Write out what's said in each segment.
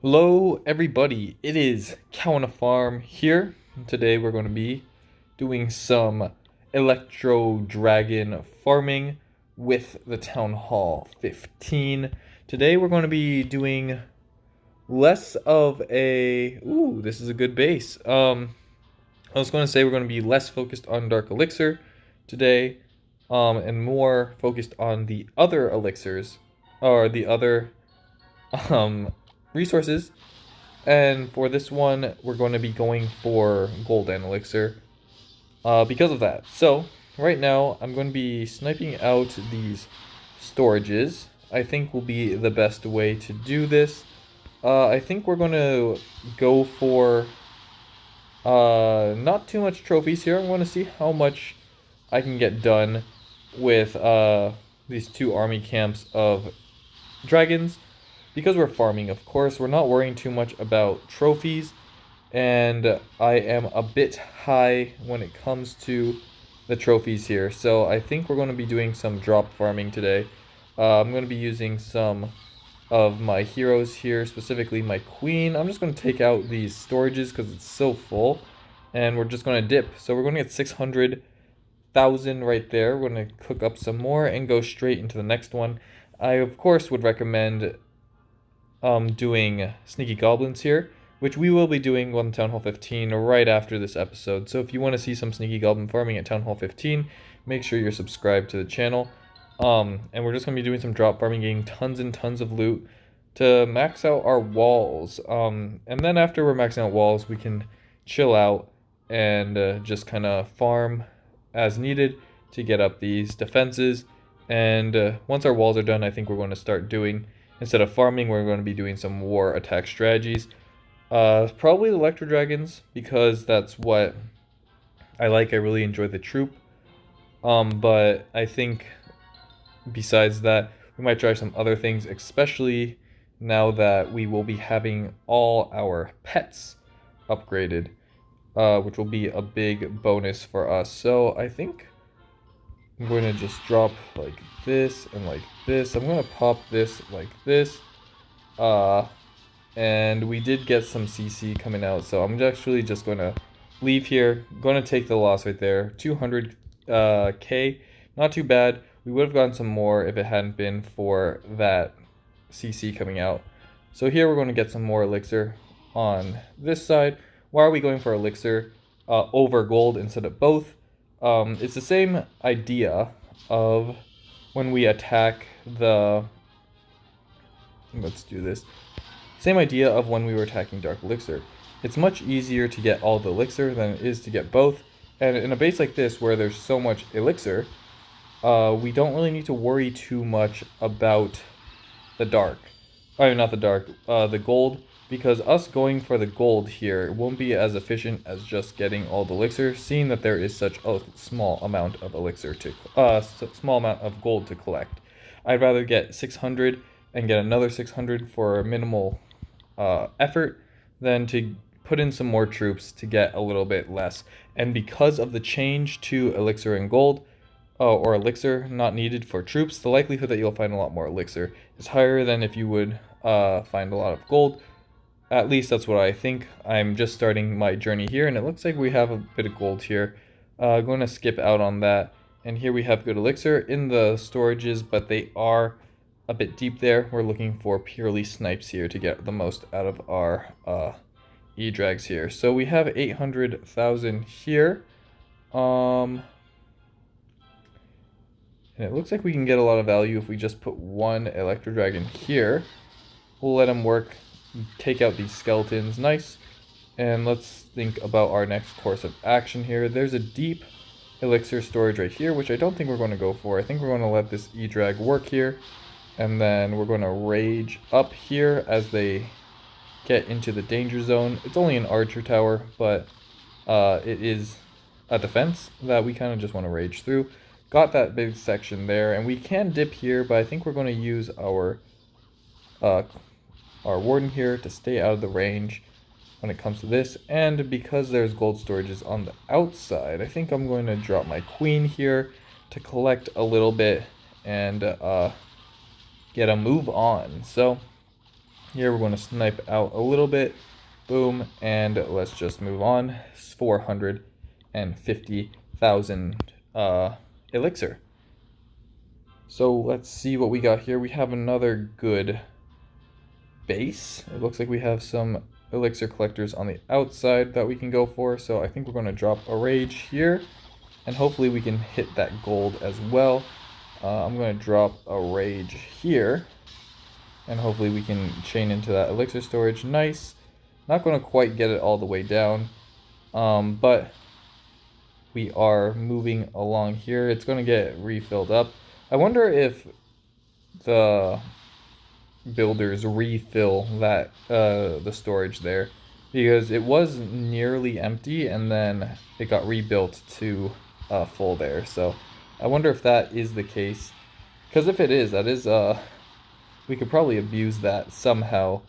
Hello everybody, it is Cow on a Farm here. Today we're going to be doing some Electro Dragon Farming with the Town Hall 15. Today we're going to be doing less of a... Ooh, this is a good base. I was going to say we're going to be less focused on Dark Elixir today, and more focused on the other elixirs, or the other um, resources. And for this one, we're going to be going for golden elixir because of that. So right now, I'm going to be sniping out these storages. I think will be the best way to do this. I think we're going to go for not too much trophies here. I'm going to see how much I can get done with these two army camps of dragons. Because we're farming, of course, we're not worrying too much about trophies, and I am a bit high when it comes to the trophies here. So I think we're going to be doing some drop farming today. I'm going to be using some of my heroes here, specifically my queen. I'm just going to take out these storages because it's so full, and we're just going to dip. So we're going to get 600,000 right there. We're going to cook up some more and go straight into the next one. I, of course, would recommend doing Sneaky Goblins here, which we will be doing on Town Hall 15 right after this episode. So if you want to see some Sneaky Goblin farming at Town Hall 15, make sure you're subscribed to the channel. And we're just going to be doing some drop farming, getting tons and tons of loot to max out our walls. And then after we're maxing out walls, we can chill out and just kind of farm as needed to get up these defenses. And once our walls are done, I think we're going to start doing... Instead of farming, we're going to be doing some war attack strategies. Probably the Electro Dragons, because that's what I like. I really enjoy the troop. But I think besides that, we might try some other things, especially now that we will be having all our pets upgraded, which will be a big bonus for us. So I think I'm going to just drop like this and like this. I'm going to pop this like this. And we did get some CC coming out, so I'm actually just going to leave here. Going to take the loss right there. 200k, not too bad. We would have gotten some more if it hadn't been for that CC coming out. So here we're going to get some more elixir on this side. Why are we going for elixir over gold instead of both? It's the same idea of when we attack the... Let's do this. Same idea of when we were attacking Dark Elixir. It's much easier to get all the elixir than it is to get both. And in a base like this, where there's so much elixir, we don't really need to worry too much about the dark. I mean, not the dark, the gold. Because us going for the gold here won't be as efficient as just getting all the elixir, seeing that there is such a small amount of elixir to, small amount of gold to collect. I'd rather get 600 and get another 600 for minimal effort than to put in some more troops to get a little bit less. And because of the change to elixir and gold, or elixir not needed for troops, the likelihood that you'll find a lot more elixir is higher than if you would find a lot of gold. At least that's what I think. I'm just starting my journey here, and it looks like we have a bit of gold here. Going to skip out on that. And here we have good elixir in the storages, but they are a bit deep there. We're looking for purely snipes here to get the most out of our E-Drags here. So we have 800,000 here. And it looks like we can get a lot of value if we just put one Electro Dragon here. We'll let him work. Take out these skeletons. Nice. And let's think about our next course of action here. There's a deep elixir storage right here, which I don't think we're going to go for. I think we're going to let this E-Drag work here. And then we're going to rage up here as they get into the danger zone. It's only an archer tower, but it is a defense that we kind of just want to rage through. Got that big section there, and we can dip here, but I think we're going to use our warden here to stay out of the range when it comes to this. And because there's gold storages on the outside, I think I'm going to drop my queen here to collect a little bit and get a move on. So Here we're going to snipe out a little bit. Boom, and let's just move on. It's 450,000 elixir. So let's see what we got here. We have another good base. It looks like we have some elixir collectors on the outside that we can go for. So I think we're going to drop a rage here, and hopefully we can hit that gold as well. I'm going to drop a rage here, and hopefully we can chain into that elixir storage. Nice. Not going to quite get it all the way down, but we are moving along here. It's going to get refilled up. I wonder if the builders refill that the storage there, because it was nearly empty and then it got rebuilt to full there. So I wonder if that is the case, because if it is, that is we could probably abuse that somehow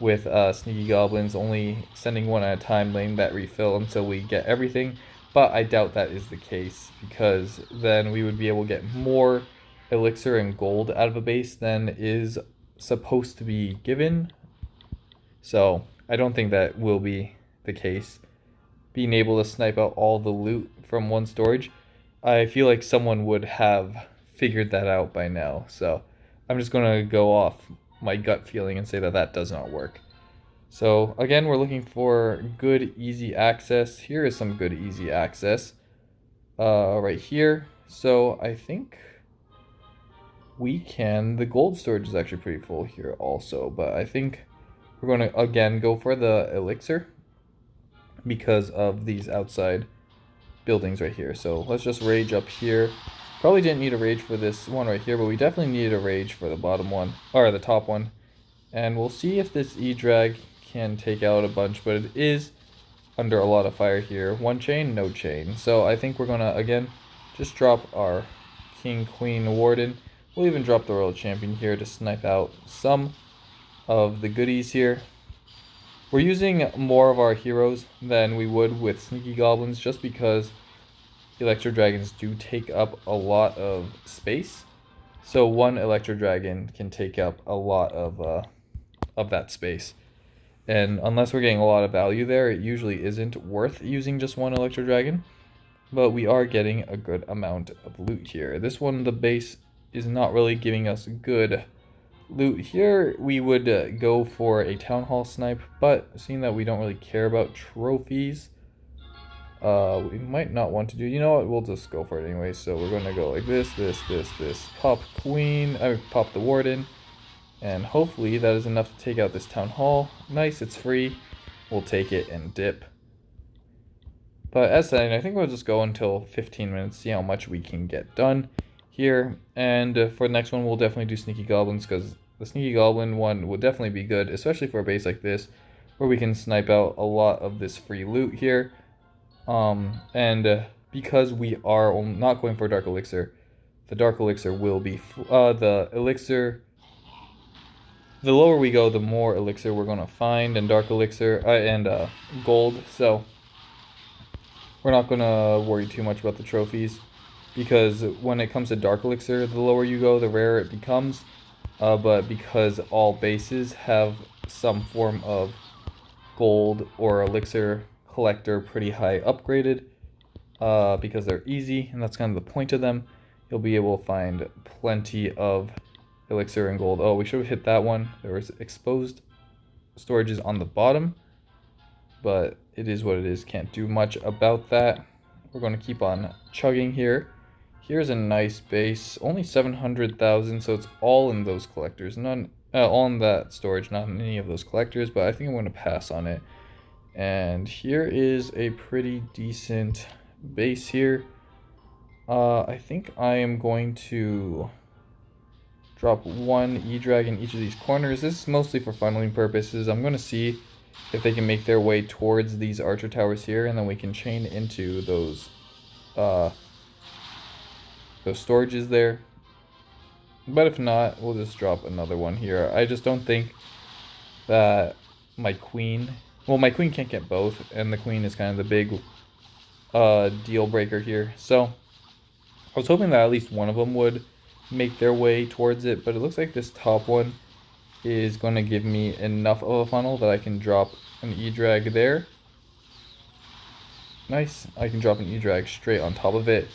with sneaky goblins only sending one at a time, letting that refill until we get everything. But I doubt that is the case, because then we would be able to get more elixir and gold out of a base than is supposed to be given. So I don't think that will be the case. Being able to snipe out all the loot from one storage, I feel like someone would have figured that out by now. So I'm just going to go off my gut feeling and say that that does not work. So again, we're looking for good easy access. Here is some good easy access right here. So I think we can, the gold storage is actually pretty full here also, but I think we're going to again go for the elixir because of these outside buildings right here. So let's just rage up here. Probably didn't need a rage for this one right here, but we definitely needed a rage for the bottom one, or the top one. And we'll see if this E-Drag can take out a bunch, but it is under a lot of fire here. One chain, no chain. So I think we're gonna, again, just drop our King, Queen, Warden. We'll even drop the Royal Champion here to snipe out some of the goodies here. We're using more of our heroes than we would with Sneaky Goblins, just because Electro Dragons do take up a lot of space. So one Electro Dragon can take up a lot of that space. And unless we're getting a lot of value there, it usually isn't worth using just one Electro Dragon. But we are getting a good amount of loot here. This one, the base, is not really giving us good loot here. We would go for a Town Hall snipe, but seeing that we don't really care about trophies, we might not want to do, you know what, we'll just go for it anyway. So we're going to go like this, pop Queen, pop the Warden, and hopefully that is enough to take out this Town Hall. Nice, it's free. We'll take it and dip. But as said, I think we'll just go until 15 minutes, see how much we can get done here. And for the next one, we'll definitely do Sneaky Goblins, because the Sneaky Goblin one will definitely be good, especially for a base like this, where we can snipe out a lot of this free loot here. Because we are not going for Dark Elixir, the Dark Elixir will be, the Elixir, the lower we go, the more Elixir we're going to find, and Dark Elixir, and Gold, so we're not going to worry too much about the trophies, because when it comes to Dark Elixir, the lower you go, the rarer it becomes, but because all bases have some form of Gold or Elixir collector pretty high upgraded, because they're easy, and that's kind of the point of them. You'll be able to find plenty of elixir and gold. Oh, we should have hit that one. There was exposed storages on the bottom, but it is what it is. Can't do much about that. We're going to keep on chugging here. Here's a nice base, only 700,000, so it's all in those collectors, none all in that storage, not in any of those collectors, but I think I'm going to pass on it. And here is a pretty decent base here. I think I am going to drop one E-Drag in each of these corners. This is mostly for funneling purposes. I'm going to see if they can make their way towards these archer towers here, and then we can chain into those storages there. But if not, we'll just drop another one here. I just don't think that my queen... Well, my queen can't get both, and the queen is kind of the big deal breaker here. So I was hoping that at least one of them would make their way towards it, but it looks like this top one is going to give me enough of a funnel that I can drop an E-Drag there. Nice. I can drop an E-Drag straight on top of it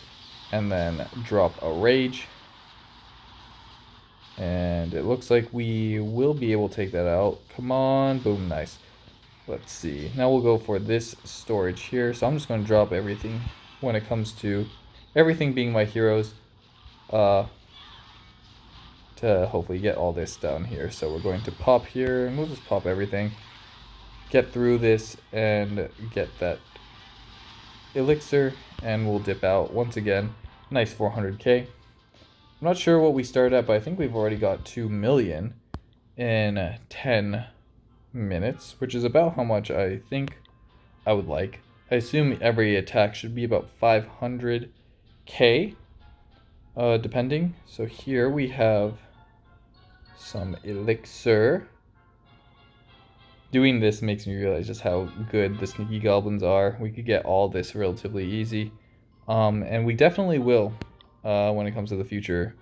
and then drop a Rage. And it looks like we will be able to take that out. Come on. Boom. Nice. Let's see. Now we'll go for this storage here. So I'm just going to drop everything when it comes to everything being my heroes. To hopefully get all this down here. So we're going to pop here and we'll just pop everything. Get through this and get that elixir and we'll dip out once again. Nice 400k. I'm not sure what we started at, but I think we've already got 2 million in 10 minutes, which is about how much I think I would like. I assume every attack should be about 500k, depending. So here we have some elixir. Doing this makes me realize just how good the sneaky goblins are. We could get all this relatively easy. And we definitely will when it comes to the future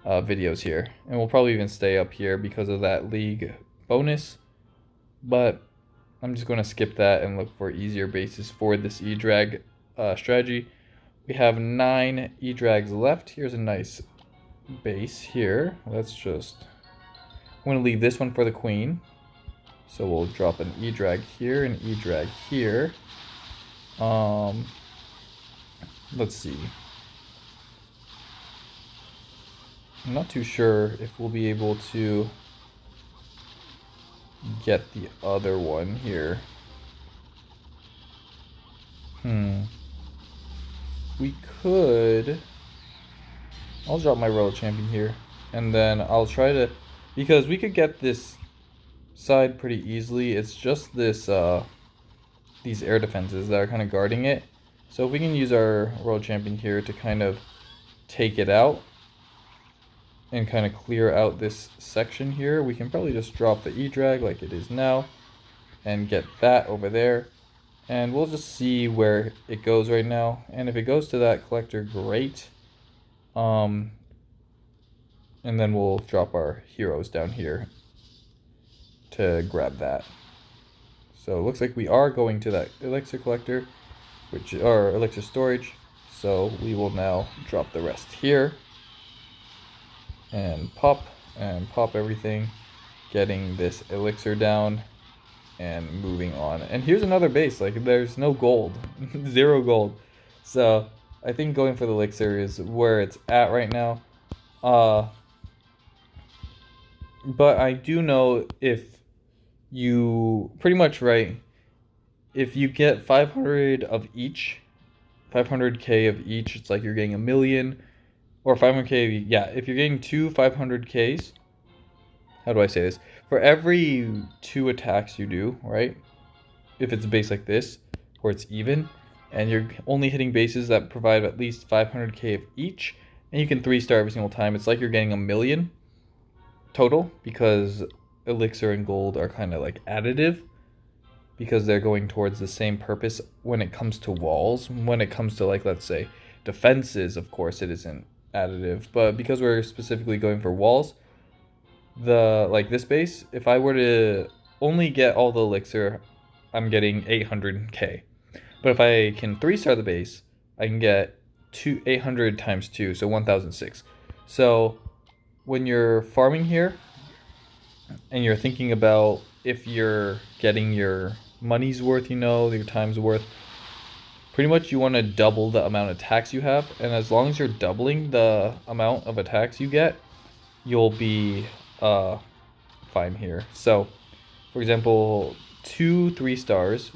videos here. And we'll probably even stay up here because of that league bonus. But I'm just going to skip that and look for easier bases for this E-Drag strategy. We have 9 E-Drags left. Here's a nice base here. Let's just... I'm going to leave this one for the queen. So we'll drop an E-Drag here, an E-Drag here. Let's see. I'm not too sure if we'll be able to get the other one here. We could... I'll drop my Royal Champion here. And then I'll try to... Because we could get this side pretty easily. It's just this these air defenses that are kind of guarding it. So if we can use our Royal Champion here to kind of take it out and kind of clear out this section here, we can probably just drop the E-Drag like it is now and get that over there. And we'll just see where it goes right now. And if it goes to that collector, great. And then we'll drop our heroes down here to grab that. So it looks like we are going to that elixir collector, which or elixir storage. So we will now drop the rest here and pop everything, getting this elixir down and moving on. And here's another base. Like, there's no gold. 0 gold. So I think going for the elixir is where it's at right now. But I do know if you pretty much if you get 500 of each, 500k of each, it's like you're getting a million. Or 500k, yeah, if you're getting 2 500ks, how do I say this? For every 2 attacks you do, right? If it's a base like this, where it's even, and you're only hitting bases that provide at least 500k of each, and you can 3-star every single time, it's like you're getting a million total, because elixir and gold are kind of like additive, because they're going towards the same purpose when it comes to walls. When it comes to, like, let's say, defenses, of course, it isn't additive, but because we're specifically going for walls, like this base, if I were to only get all the elixir, I'm getting 800k. But if I can 3-star the base, I can get 800 times 2, so 1006. So when you're farming here and you're thinking about if you're getting your money's worth, your time's worth, pretty much you want to double the amount of attacks you have. And as long as you're doubling the amount of attacks you get, you'll be fine here. So for example, 2 3-stars,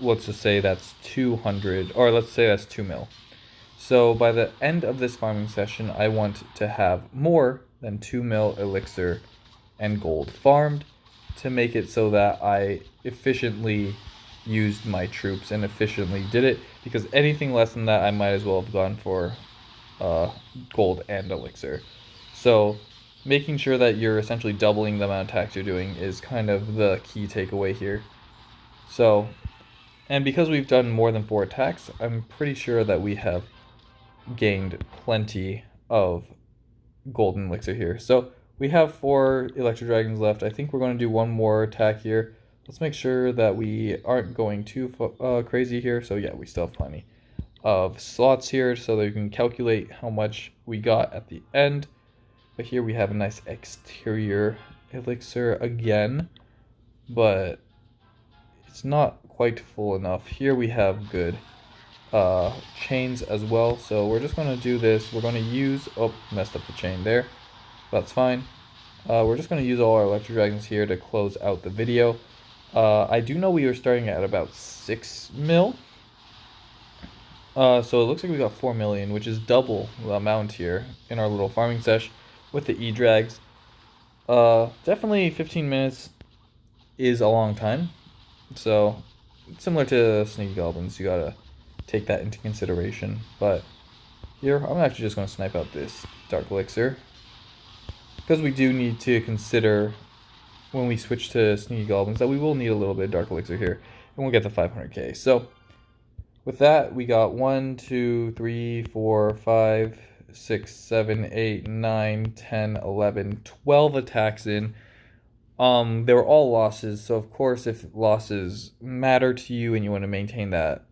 let's just say that's 200, or let's say that's 2 mil. So by the end of this farming session, I want to have more than 2 mil elixir and gold farmed to make it so that I efficiently used my troops and efficiently did it, because anything less than that I might as well have gone for gold and elixir. So making sure that you're essentially doubling the amount of attacks you're doing is kind of the key takeaway here. So, and because we've done more than 4 attacks, I'm pretty sure that we have gained plenty of golden elixir here. So we have 4 Electro Dragons left. I think we're going to do one more attack here. Let's make sure that we aren't going too crazy here. So yeah, we still have plenty of slots here so that we can calculate how much we got at the end. But here we have a nice exterior elixir again, but it's not quite full enough. Here we have good chains as well, so we're just going to do this. We're going to use, oh, messed up the chain there. That's fine. We're just going to use all our Electro Dragons here to close out the video. I do know we were starting at about 6 mil. So it looks like we got 4 million, which is double the amount here in our little farming sesh with the E-Drags. Definitely 15 minutes is a long time. So similar to Sneaky Goblins, you gotta take that into consideration. But here, I'm actually just going to snipe out this Dark Elixir, because we do need to consider when we switch to Sneaky Goblins that we will need a little bit of Dark Elixir here, and we'll get the 500k. So with that, we got 1, 2, 3, 4, 5, 6, 7, 8, 9, 10, 11, 12 attacks in. They were all losses, so of course if losses matter to you and you want to maintain that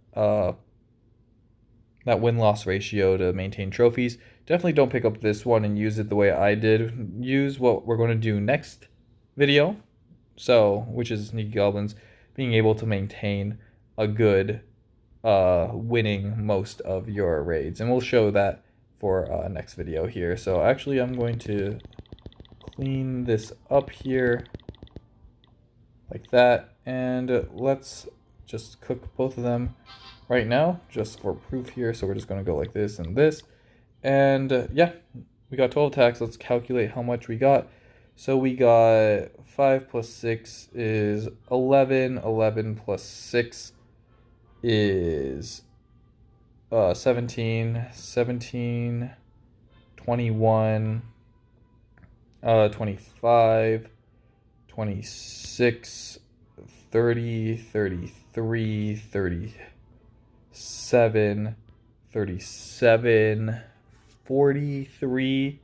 that win-loss ratio to maintain trophies, definitely don't pick up this one and use it the way I did. Use what we're going to do next video, so which is Sneaky Goblins, being able to maintain a good winning most of your raids, and we'll show that for next video here. So actually I'm going to clean this up here like that, and let's just cook both of them right now just for proof here. So we're just going to go like this and this, and yeah, we got 12 attacks. Let's calculate how much we got. So we got 5 plus 6 is 11, 11 plus 6 is 17, 17, 21, 25, 26, 30, 33, 37, 37, 43,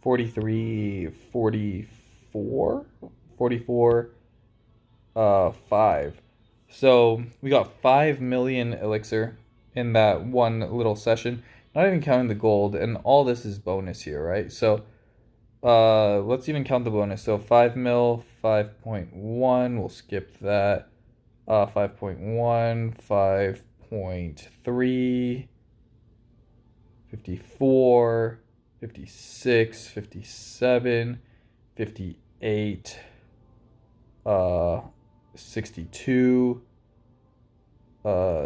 43, 44, 44, 5. So we got 5 million elixir in that one little session, not even counting the gold, and all this is bonus here, right? So let's even count the bonus. So 5 mil, 5.1, we'll skip that. 5.1, 5.3, 54, 56, 57, 58, 62,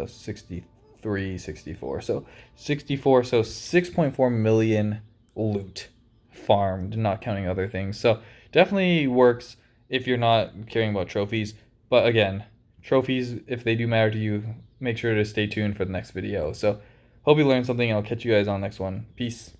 63, 64. So 64, so 6.4 million loot farmed, not counting other things. So definitely works if you're not caring about trophies. But again, trophies, if they do matter to you, make sure to stay tuned for the next video. So hope you learned something, and I'll catch you guys on the next one. Peace.